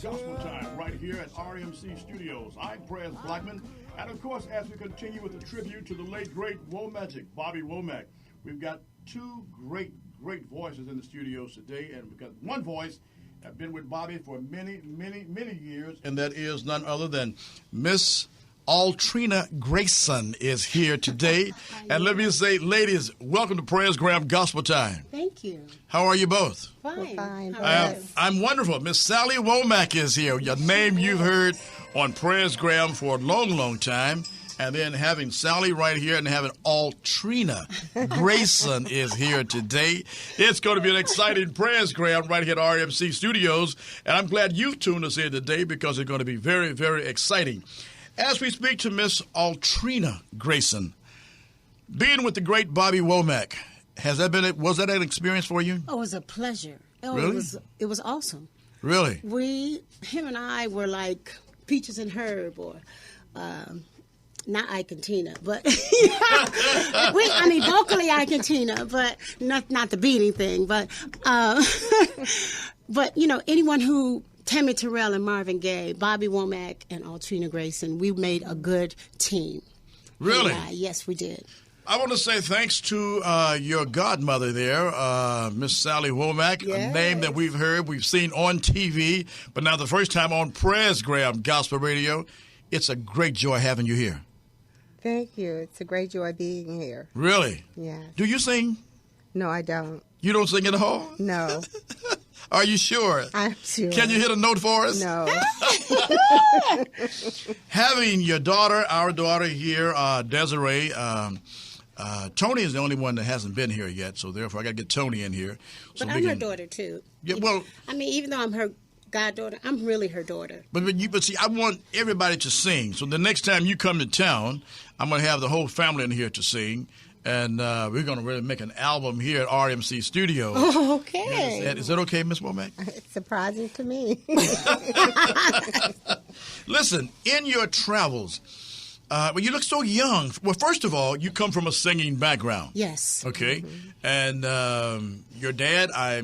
Gospel Time right here at RMC Studios. I'm Pres Blackman, and of course, as we continue with the tribute to the late, great Womack, Bobby Womack, we've got two great voices in the studios today, and we've got one voice that's been with Bobby for many years, and that is none other than Miss Altrina Grayson is here today. And let me say, ladies, welcome to PresGram Gospel Time. Thank you. How are you both? Fine. We're fine. I'm wonderful. Miss Sally Womack is here. Your name you've heard on PresGram for a long time. And then having Sally right here and having Altrina Grayson is here today. It's going to be an exciting PresGram right here at RMC Studios. And I'm glad you've tuned us in today because it's going to be very, very exciting. As we speak to Miss Altrina Grayson, being with the great Bobby Womack, was that an experience for you? Oh, it was a pleasure. Really? It was awesome. Really? Him and I were like Peaches and Herb, or not Ike and Tina, but vocally Ike and Tina, but not the beating thing. But but anyone who Tammy Terrell and Marvin Gaye, Bobby Womack, and Altrina Grayson, we made a good team. Really? Yes, we did. I want to say thanks to your godmother there, Miss Sally Womack, yes. A name that we've heard, we've seen on TV, but now the first time on PresGram Gospel Radio. It's a great joy having you here. Thank you. It's a great joy being here. Really? Yeah. Do you sing? No, I don't. You don't sing at all? No. Are you sure? I'm sure. Can you hit a note for us? No. Having your daughter, our daughter here, Desiree, Tony is the only one that hasn't been here yet, so therefore I got to get Tony in here. But I'm her daughter, too. Yeah, well, even though I'm her goddaughter, I'm really her daughter. But see, I want everybody to sing. So the next time you come to town, I'm going to have the whole family in here to sing. And we're going to really make an album here at RMC Studios. Oh, okay. Is that okay, Miss Womack? It's surprising to me. Listen, in your travels, you look so young. Well, first of all, you come from a singing background. Yes. Okay. Mm-hmm. And your dad, I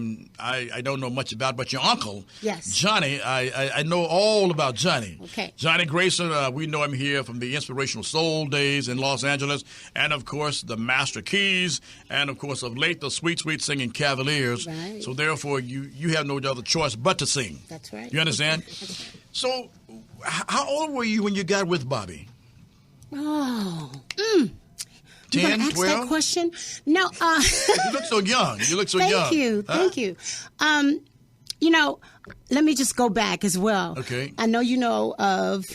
don't know much about, but your uncle, yes, Johnny, I know all about Johnny. Okay. Johnny Grayson, we know him here from the Inspirational Soul days in Los Angeles, and of course the Master Keys, and of course of late the Sweet Singing Cavaliers. Right. So therefore, you have no other choice but to sing. That's right. You understand? That's right. So, how old were you when you got with Bobby? Oh, 10, you gonna ask 12? that question? No. You look so young. Thank you. Thank you. Let me just go back as well. Okay. I know you know of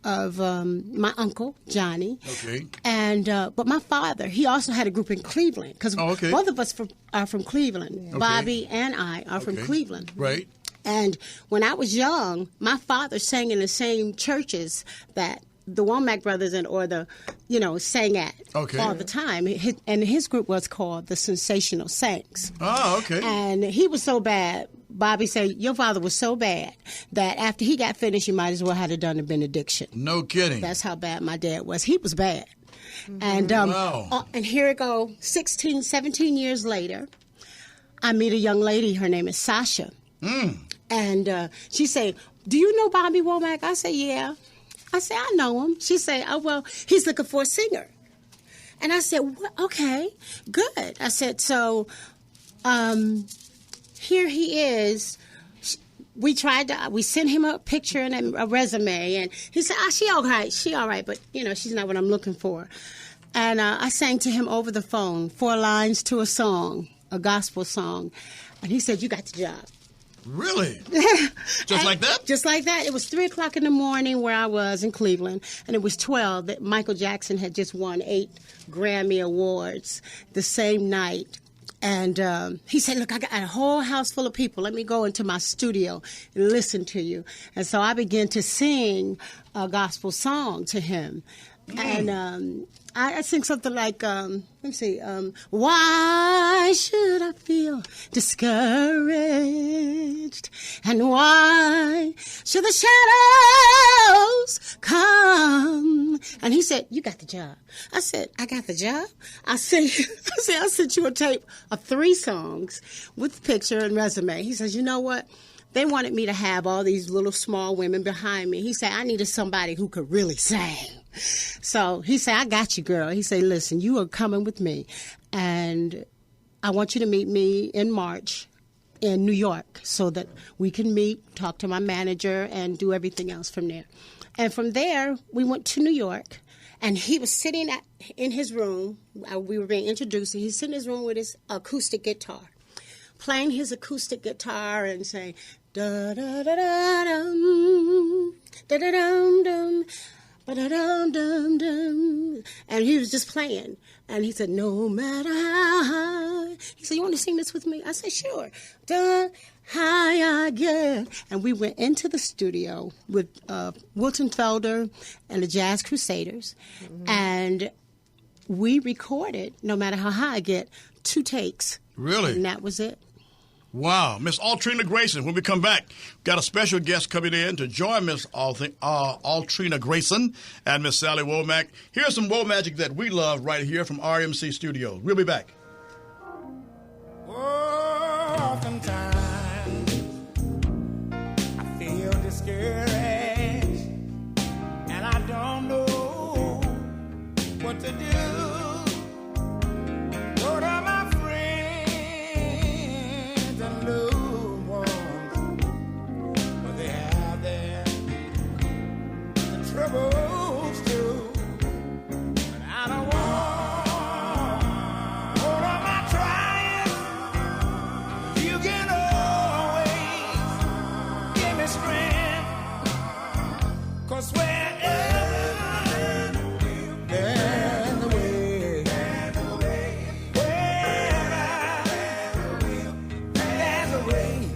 my uncle Johnny. Okay. And but my father, he also had a group in Cleveland because both of us are from Cleveland. Yeah. Okay. Bobby and I are from Cleveland. Right. And when I was young, my father sang in the same churches that the Womack brothers sang at all the time. And his group was called the Sensational Saints. Oh, okay. And he was so bad, Bobby said, your father was so bad that after he got finished, you might as well have done the benediction. No kidding. That's how bad my dad was. He was bad. Mm-hmm. And and here it go, 16, 17 years later, I meet a young lady. Her name is Sasha. Mm. And she said, do you know Bobby Womack? I said, yeah. I said, I know him. She said, oh, well, he's looking for a singer. And I said, well, okay, good. I said, so here he is. We sent him a picture and a resume, and he said, she all right, but, she's not what I'm looking for. And I sang to him over the phone 4 lines to a song, a gospel song, and he said, you got the job. Really? Just like that? Just like that. It was 3 o'clock in the morning where I was in Cleveland, and it was 12 that Michael Jackson had just won 8 Grammy Awards the same night. And he said, look, I got a whole house full of people. Let me go into my studio and listen to you. And so I began to sing a gospel song to him. And I sing something like, let me see, why should I feel discouraged changed? And why should the shadows come? And he said, you got the job. I said, I got the job? I sent you a tape of 3 songs with picture and resume. He says, you know what? They wanted me to have all these little small women behind me. He said, I needed somebody who could really sing. So he said, I got you, girl. He said, listen, you are coming with me. And I want you to meet me in March in New York so that we can meet, talk to my manager, and do everything else from there. And from there, we went to New York. And he was sitting in his room. We were being introduced. And he's sitting in his room with his acoustic guitar, playing his acoustic guitar and saying, da-da-da-da-dum, da-da-dum-dum, ba-da-dum-dum-dum. And he was just playing. And he said, no matter how high. He said, you want to sing this with me? I said, sure. Da high I get. And we went into the studio with Wilton Felder and the Jazz Crusaders. Mm-hmm. And we recorded, no matter how high I get, 2 takes. Really? And that was it. Wow. Miss Altrina Grayson, when we come back, we've got a special guest coming in to join Miss Altrina Grayson and Miss Sally Womack. Here's some Womagic that we love right here from RMC Studios. We'll be back. Oftentimes, I feel discouraged, and I don't know what to do. Lord, all my friends and loved ones, but they have their troubles too. But I don't want all of my trying. You can always give me strength, 'cause wherever there's a way, wherever there's a way,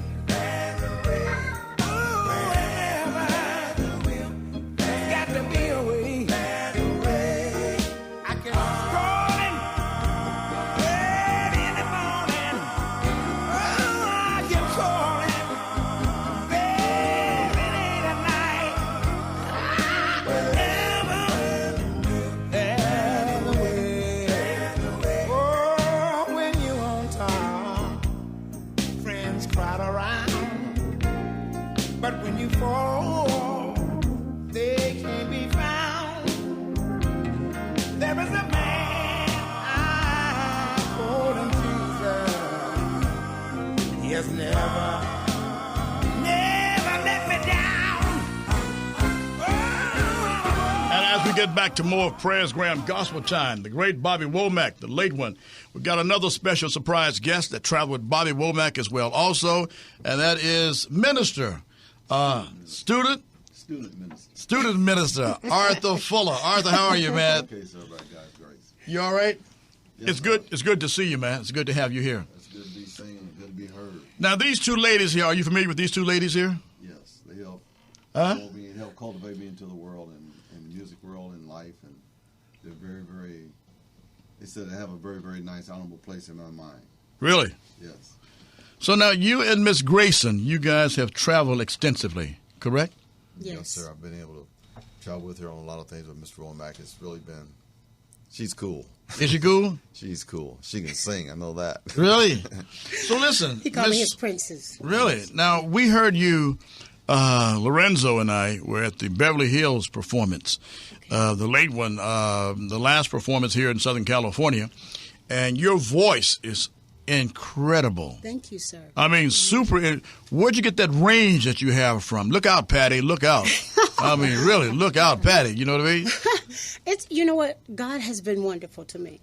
wherever there's got to be a way. I can call him early in the morning. Oh, I can call him very late at night. Wherever there's a way. Oh, when you on top, friends crowd around. But when you fall, they can't be found. There is a man I call him Jesus. He has never let me down. And as we get back to more of PresGram Gospel Time, the great Bobby Womack, the late one, we've got another special surprise guest that traveled with Bobby Womack as well also, and that is minister, student minister, Arthur Fuller. Arthur, how are you, man? Okay, sir, by God's grace. You all right? Yes, It's good. It's good to see you, man. It's good to have you here. It's good to be seen and good to be heard. Now, these 2 ladies here, are you familiar with these 2 ladies here? Yes, they help Huh? mold me and help cultivate me into the world and music world and life, and they're very, very. They said they have a very, very nice, honorable place in my mind. Really? Yes. So now you and Miss Grayson, you guys have traveled extensively, correct? Yes. Sir. I've been able to travel with her on a lot of things with Mr. Womack. It's really been. She's cool. Is she cool? She's cool. She can sing. I know that. Really? So listen. He called me Miss- his princess. Really? Now, we heard you, Lorenzo and I were at the Beverly Hills performance, the late one, the last performance here in Southern California, and your voice is incredible. Thank you, sir. I mean, super. Where'd you get that range that you have from? Look out, Patty. Look out. I mean, really, look out, Patty. You know what I mean? You know what? God has been wonderful to me,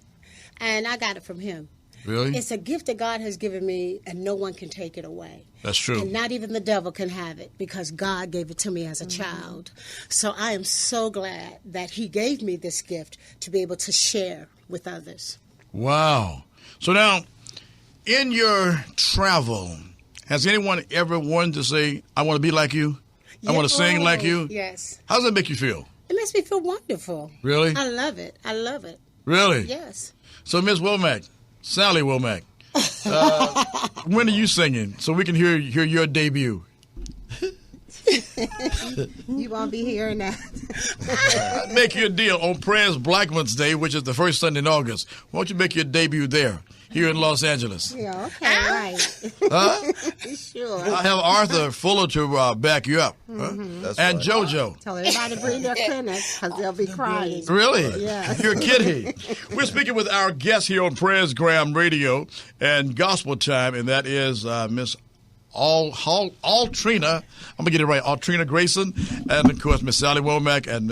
and I got it from him. Really? It's a gift that God has given me, and no one can take it away. That's true. And not even the devil can have it, because God gave it to me as a child. So I am so glad that he gave me this gift to be able to share with others. Wow. So now, in your travel, has anyone ever wanted to say, I want to be like you? I want to sing like you? Yes. How does that make you feel? It makes me feel wonderful. Really? I love it. I love it. Really? Yes. So, Miss Womack, Sally Womack, When are you singing so we can hear your debut? You won't be hearing that. Make your deal on Pres Blackman's Day, which is the first Sunday in August. Why don't you make your debut there, here in Los Angeles? Yeah, okay, right. Huh? Sure. I have Arthur Fuller to back you up. Huh? That's And right. JoJo. Tell everybody to bring their clinics because they'll be crying. Really? Yeah. You're kidding. We're speaking with our guest here on PresGram Radio and Gospel Time, and that is Miss Altrina. I'm gonna get it right. Altrina Grayson, and of course Miss Sally Womack and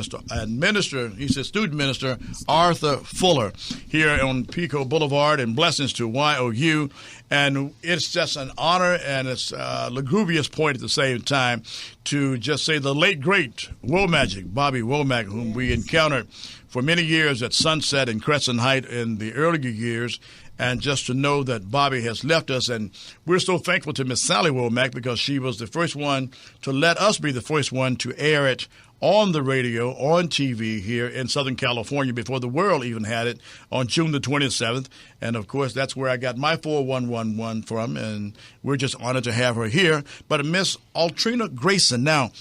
Minister. He said student minister Arthur Fuller here on Pico Boulevard. And blessings to YOU. And it's just an honor and it's a lugubrious point at the same time to just say the late great Womack, Bobby Womack, whom we encountered for many years at Sunset and Crescent Height in the earlier years. And just to know that Bobby has left us. And we're so thankful to Miss Sally Womack because she was the first one to let us be the first one to air it on the radio, on TV here in Southern California before the world even had it on June the 27th. And, of course, that's where I got my 4111 from. And we're just honored to have her here. But Miss Altrina Grayson, now,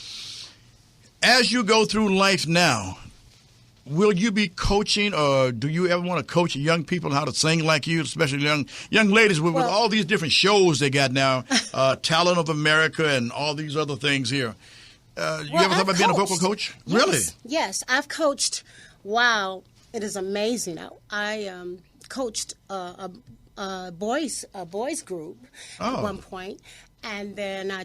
as you go through life now, will you be coaching, or do you ever want to coach young people how to sing like you, especially young ladies with all these different shows they got now, Talent of America and all these other things here? You ever thought about being a vocal coach? Yes, Really? Yes, I've coached. Wow, it is amazing. I coached a boys group at one point, and then I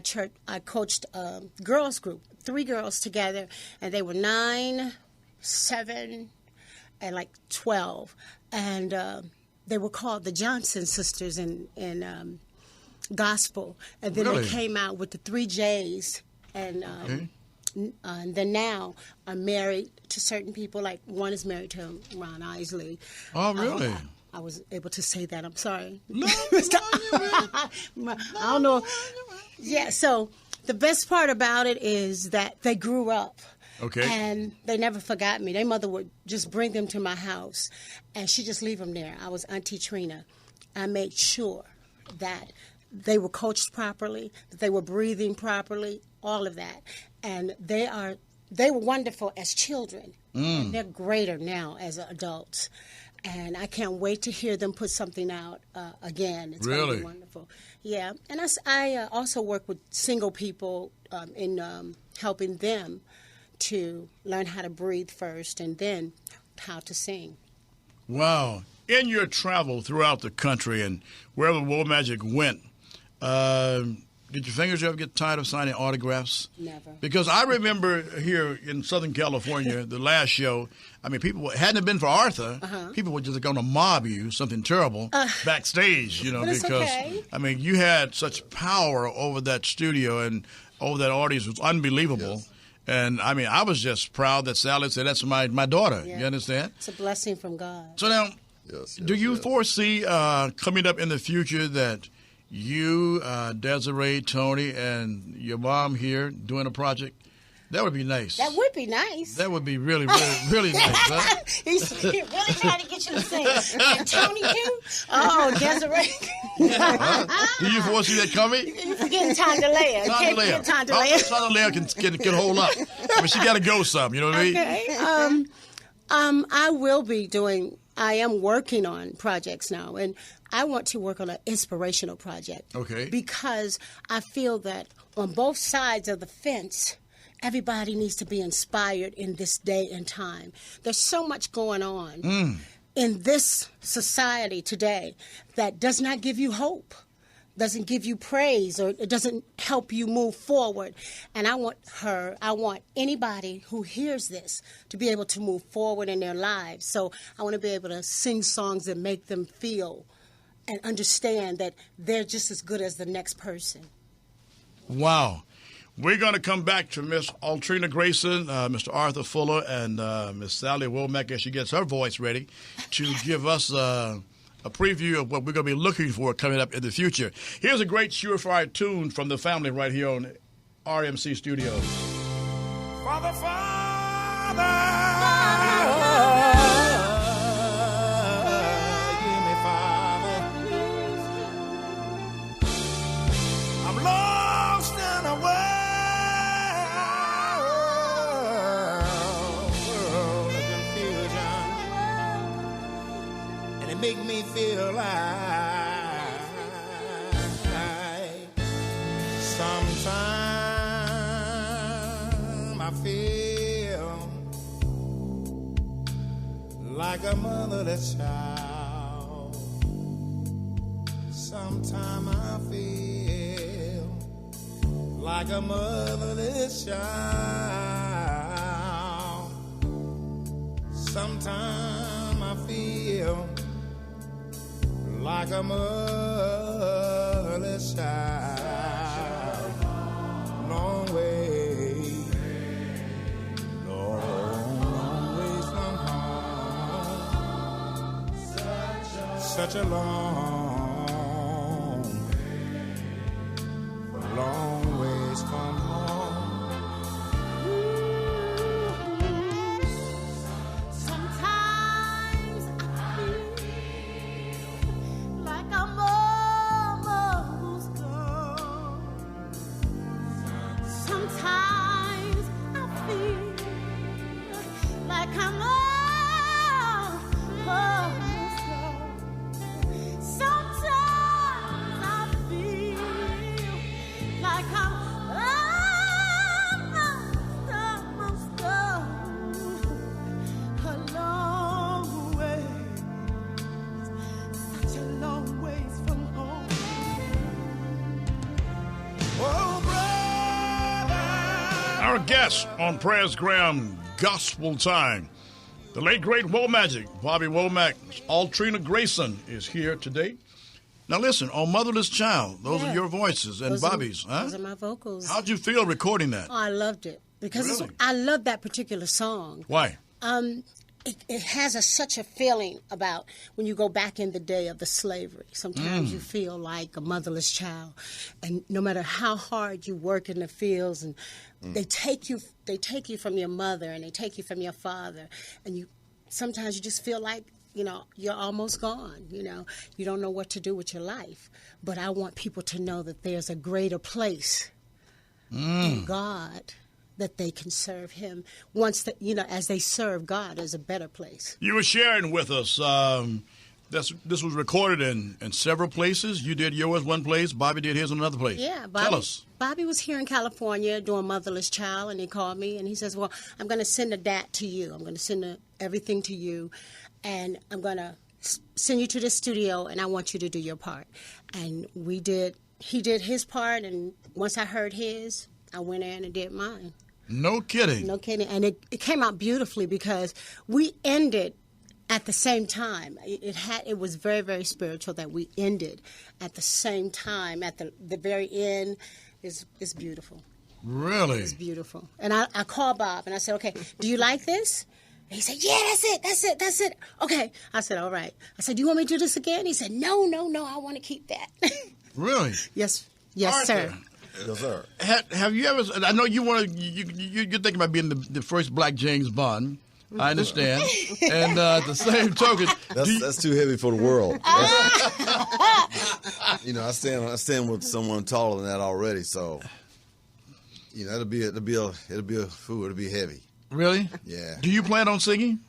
coached a girls group, 3 girls together, and they were 9, 7, and like 12, and they were called the Johnson Sisters in gospel, and then Really? they came out with the 3 J's, and then now I'm married to certain people. Like one is married to Ron Isley. Oh, really? I was able to say that. I'm sorry. No, I don't know. Yeah. So the best part about it is that they grew up. Okay. And they never forgot me. Their mother would just bring them to my house, and she'd just leave them there. I was Auntie Trina. I made sure that they were coached properly, that they were breathing properly, all of that. And they were wonderful as children. And they're greater now as adults. And I can't wait to hear them put something out again. It's going to Really? be wonderful. Yeah. And I also work with single people in helping them to learn how to breathe first and then how to sing. Wow. In your travel throughout the country and wherever Womack went, did your fingers ever get tired of signing autographs? Never. Because I remember here in Southern California, the last show, I mean, people, hadn't it been for Arthur, people were just going to mob you, something terrible, backstage, But it's because, okay. I mean, you had such power over that studio and over that audience. It was unbelievable. Yes. And, I mean, I was just proud that Sally said, that's my daughter. Yeah. You understand? It's a blessing from God. So now, Yes, do you foresee coming up in the future that you, Desiree, Tony, and your mom here doing a project? That would be nice. That would be nice. That would be really, really, really nice. Huh? He's really trying to get you to sing. And Tony too? Oh, Desiree. Do you foresee that coming? You're forgetting Tondalea. Can't forget Tondalea. Tondalea can hold up. But she got to go some, you know what I mean? Okay. I will be doing, I am working on projects now, and I want to work on an inspirational project. Okay. Because I feel that on both sides of the fence, everybody needs to be inspired in this day and time. There's so much going on in this society today that does not give you hope, doesn't give you praise, or it doesn't help you move forward. And I want anybody who hears this to be able to move forward in their lives. So I want to be able to sing songs that make them feel and understand that they're just as good as the next person. Wow. We're going to come back to Miss Altrina Grayson, Mr. Arthur Fuller, and Miss Sally Womack as she gets her voice ready to give us a preview of what we're going to be looking for coming up in the future. Here's a great surefire tune from the family right here on RMC Studios. Father, Father, hear me, Father. feel like sometimes I feel like a motherless child. Sometimes I feel like a motherless child. Sometimes I feel like a motherless child. Long way, long ways from home. Such a long ways from home. Sometimes I feel like I'm almost gone. Sometimes I feel like I'm almost gone. Sometimes I feel like I'm almost gone. A long way, such a long ways from home. Oh, brother. Our guest on PresGram Gospel Time, the late great Womack, Bobby Womack, Altrina Grayson is here today. Now listen, on Motherless Child, those are your voices and Bobby's, huh? Those are my vocals. How'd you feel recording that? Oh, I loved it because Really? I love that particular song. Why? It has such a feeling about when you go back in the day of the slavery. Sometimes you feel like a motherless child, and no matter how hard you work in the fields, and they take you from your mother and they take you from your father, and sometimes you just feel like you're almost gone. You don't know what to do with your life. But I want people to know that there's a greater place in God, that they can serve Him once as they serve God, is a better place. You were sharing with us. This was recorded in several places. You did yours one place. Bobby did his in another place. Yeah, Tell us. Bobby was here in California doing Motherless Child, and he called me and he says, "Well, I'm going to send that to you. I'm going to send everything to you, and I'm going to send you to the studio, and I want you to do your part." And he did his part, and once I heard his, I went in and did mine. No kidding. No kidding. And it came out beautifully because we ended at the same time. It was very, very spiritual that we ended at the same time. At the very end is beautiful. Really? It's beautiful. And I called Bob and I said, "Okay, do you like this?" And he said, "Yeah, that's it. Okay." I said, "All right." I said, "Do you want me to do this again?" He said, No, I want to keep that." Really? Yes, Arthur, sir. Yes, sir. Have you ever? I know you want to. You're thinking about being the first Black James Bond. I understand. And at the same token, That's too heavy for the world. I stand with someone taller than that already, so it'll be heavy. really? Yeah. Do you plan on singing?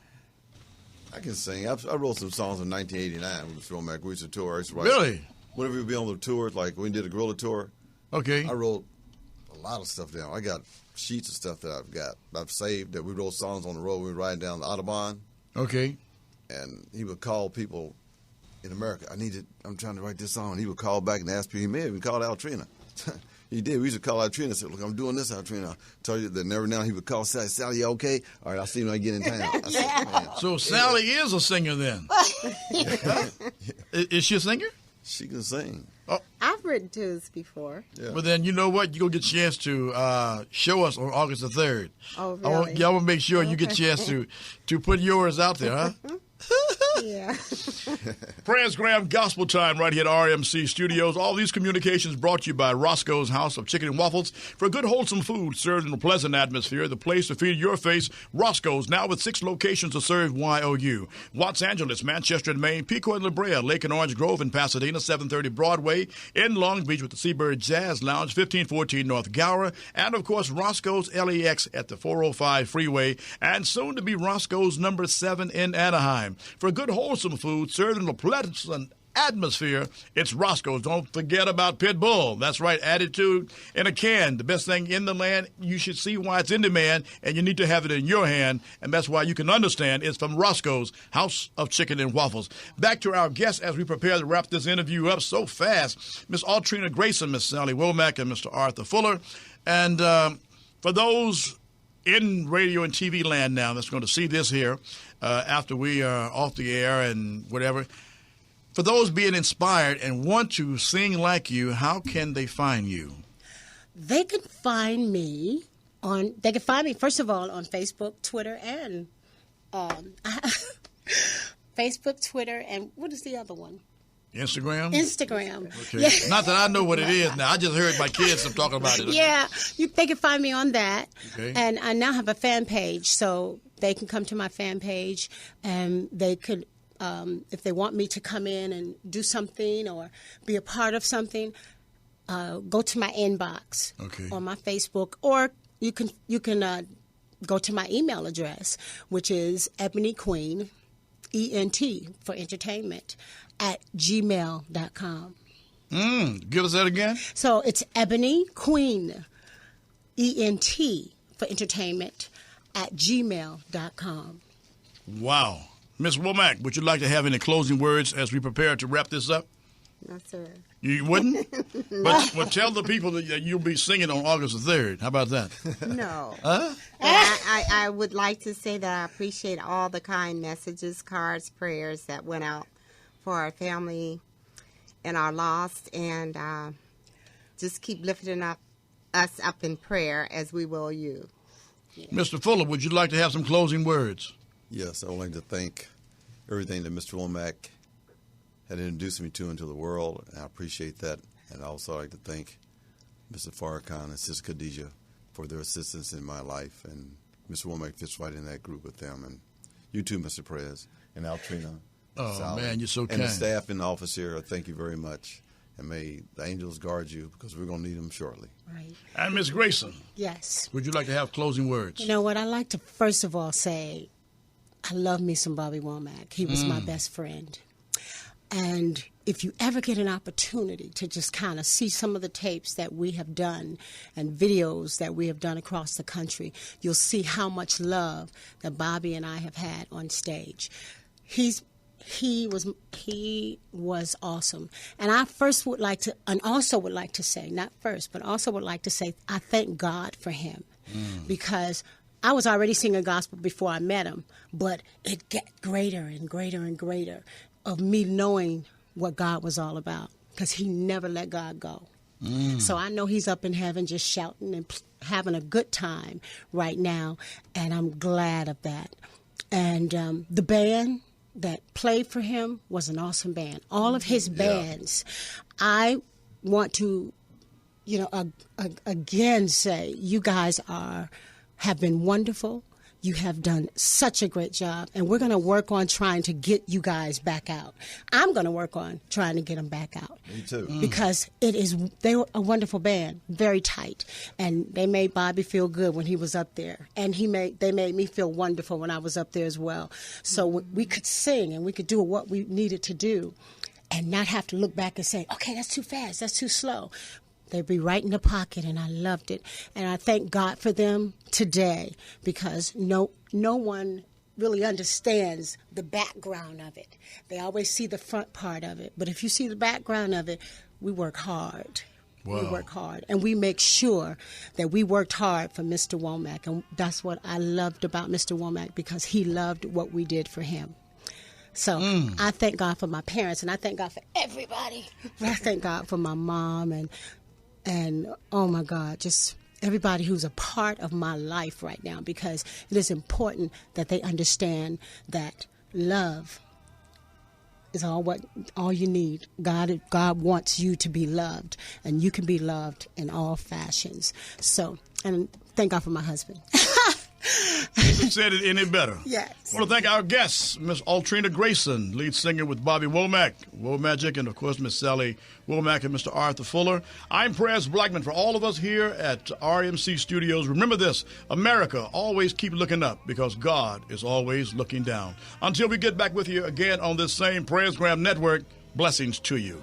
I can sing. I wrote some songs in 1989 with the Womack. We used to tour. I used to write, Really? Whenever we be on the tours, like when we did a gorilla tour, Okay. I wrote a lot of stuff down. I got sheets of stuff that I've saved that we wrote songs on the road. We were riding down the Autobahn, Okay. and he would call people in America. I'm trying to write this song. And he would call back and ask people. He may have even called Altrina. He did. We used to call Altrina and say, "Look, I'm doing this, Altrina." I'll tell you that every now and then he would call Sally. "Sally, you okay?" "All right, I'll see you when I get in town." I said, "Man." So Sally is a singer then. Is she a singer? She can sing. I've written tunes before. Yeah. Well, then you know what? You're going to get a chance to show us on August the 3rd. Oh, really? Y'all want to make sure you get a chance to put yours out there, huh? Yeah. PresGram Gospel Time right here at RMC Studios. All these communications brought to you by Roscoe's House of Chicken and Waffles. For good, wholesome food served in a pleasant atmosphere, the place to feed your face, Roscoe's, now with 6 locations to serve YOU. Los Angeles, Manchester and Maine, Pico and La Brea, Lake and Orange Grove in Pasadena, 730 Broadway, in Long Beach with the Seabird Jazz Lounge, 1514 North Gower, and, of course, Roscoe's LAX at the 405 freeway, and soon to be Roscoe's number 7 in Anaheim. For good, wholesome food served in a pleasant atmosphere. It's Roscoe's. Don't forget about Pit Bull. That's right, attitude in a can. The best thing in the land. You should see why it's in demand, and you need to have it in your hand, and that's why you can understand it's from Roscoe's House of Chicken and Waffles. Back to our guests as we prepare to wrap this interview up so fast. Miss Altrina Grayson, Miss Sally Womack, and Mr. Arthur Fuller. And for those in radio and TV land now that's going to see this here after we are off the air and whatever, for those being inspired and want to sing like you, how can they find you? They can find me first of all on Facebook, Twitter, and Facebook, Twitter, and what is the other one? Instagram? Instagram. Okay. Yeah. Not that I know what it is now. I just heard my kids talking about it. Yeah, they can find me on that. Okay. And I now have a fan page, so they can come to my fan page, and they could, if they want me to come in and do something or be a part of something, go to my inbox on my Facebook, or you can go to my email address, which is Ebony Queen, ENT for entertainment, @gmail.com. Give us that again. So it's Ebony Queen, ENT for entertainment, @gmail.com. Wow. Miss Womack, would you like to have any closing words as we prepare to wrap this up? No, sir. You wouldn't? But tell the people that you'll be singing on August the 3rd. How about that? No. Huh? I would like to say that I appreciate all the kind messages, cards, prayers that went out for our family and our lost, and just keep lifting us up in prayer as we will you. Yeah. Mr. Fuller, would you like to have some closing words? Yes, I would like to thank everything that Mr. Womack had introduced me to into the world, and I appreciate that. And I also like to thank Mr. Farrakhan and Sister Khadijah for their assistance in my life, and Mr. Womack fits right in that group with them. And you too, Mr. Prez, and Altrina. Oh, Sally, man, you're so kind. And the staff in the office here, thank you very much. And may the angels guard you, because we're going to need them shortly. Right. And Miss Grayson. Yes. Would you like to have closing words? You know what? I'd like to first of all say I love me some Bobby Womack. He was my best friend. And if you ever get an opportunity to just kind of see some of the tapes that we have done and videos that we have done across the country, you'll see how much love that Bobby and I have had on stage. He was awesome. And I first would like to, and also would like to say, not first, but also would like to say, I thank God for him. Because I was already singing gospel before I met him, but it get greater and greater and greater of me knowing what God was all about, because he never let God go. So I know he's up in heaven just shouting and having a good time right now, and I'm glad of that. And the band that played for him was an awesome band. All of his bands. I want to, again say, you guys have been wonderful. You have done such a great job, and we're going to work on trying to get you guys back out. I'm going to work on trying to get them back out. Me too. Because they were a wonderful band, very tight, and they made Bobby feel good when he was up there, and they made me feel wonderful when I was up there as well. So we could sing and we could do what we needed to do, and not have to look back and say, okay, that's too fast, that's too slow. They'd be right in the pocket, and I loved it. And I thank God for them today, because no one really understands the background of it. They always see the front part of it. But if you see the background of it, we work hard. Wow. We work hard. And we make sure that we worked hard for Mr. Womack. And that's what I loved about Mr. Womack, because he loved what we did for him. So I thank God for my parents, and I thank God for everybody. I thank God for my mom and oh my God, just everybody who's a part of my life right now, because it is important that they understand that love is all you need. God wants you to be loved, and you can be loved in all fashions. So, and thank God for my husband. Couldn't have said it any better. Yes. I want to thank our guests, Miss Altrina Grayson, lead singer with Bobby Womack, Womagic, and of course Miss Sally Womack and Mr. Arthur Fuller. I'm Prez Blackman. For all of us here at RMC Studios, remember this: America, always keep looking up because God is always looking down. Until we get back with you again on this same PresGram network, blessings to you.